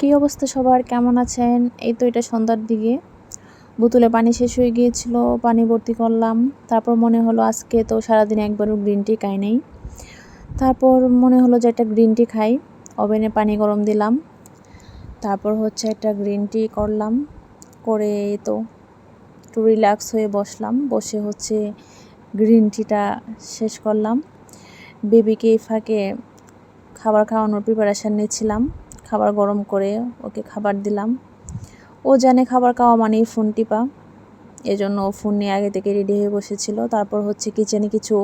কী অবস্থা সবার, কেমন আছেন? এই তো এটা সন্ধ্যার দিকে বোতলে পানি শেষ হয়ে গিয়েছিল, পানি ভর্তি করলাম। তারপর মনে হলো আজকে তো সারাদিন একবারও গ্রিন টি খাই নাই। তারপর মনে হলো যে একটা গ্রিন টি খাই। ওভেনে পানি গরম দিলাম, তারপর হচ্ছে একটা গ্রিন টি করলাম, করে তো একটু রিল্যাক্স হয়ে বসলাম। বসে হচ্ছে গ্রিন টিটা শেষ করলাম। বেবিকে এই ফাঁকে খাবার খাওয়ানোর প্রিপারেশান নিচ্ছিলাম। খাবার গরম করে ওকে খাবার দিলাম। ও জানে খাবার খাওয়া মানেই ফোন টিপা, এজন্য ও ফোন নিয়ে আগে থেকে রেডি হয়ে বসেছিল। তারপর হচ্ছে কিচেনে কিছু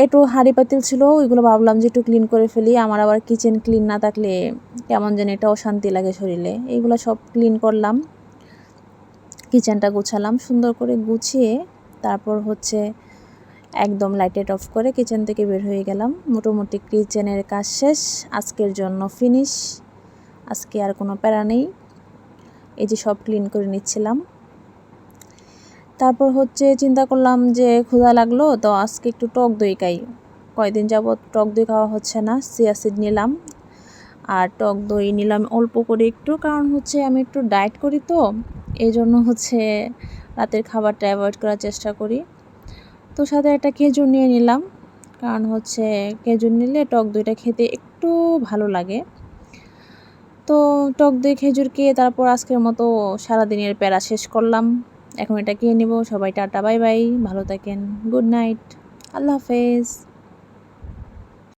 একটু হাঁড়ি পাতিল ছিল, ওইগুলো ভাবলাম যে একটু ক্লিন করে ফেলি। আমার আবার কিচেন ক্লিন না থাকলে কেমন যেন এটা অশান্তি লাগে শরীরে। এইগুলো সব ক্লিন করলাম, কিচেনটা গুছালাম সুন্দর করে। গুছিয়ে তারপর হচ্ছে একদম লাইট অফ করে কিচেন থেকে বের হয়ে গেলাম। মোটামুটি কিচেনের কাজ শেষ, আজকের জন্য ফিনিশ। আজকে আর কোনো প্যারা নেই। এই যে সব ক্লিন করে নিচ্ছিলাম। তারপর হচ্ছে চিন্তা করলাম যে ক্ষুধা লাগলো, তো আজকে একটু টক দই খাই। কয়েকদিন যাবত টক দই খাওয়া হচ্ছে না। চিয়া সিড নিলাম আর টক দই নিলাম অল্প করে একটু, কারণ হচ্ছে আমি একটু ডায়েট করি, তো এই জন্য হচ্ছে রাতের খাবারটা অ্যাভয়েড করার চেষ্টা করি। তো সাথে একটা খেজুর নিয়ে নিলাম, কারণ হচ্ছে খেজুর নিলে টক দইটা খেতে একটু ভালো লাগে। তো টক দই খেজুর খেয়ে তারপর আজকের মতো সারাদিনের প্যারা শেষ করলাম। এখন এটা খেয়ে নেব। সবাই টাটা, বাই বাই, ভালো থাকেন, গুড নাইট, আল্লাহ হাফেজ।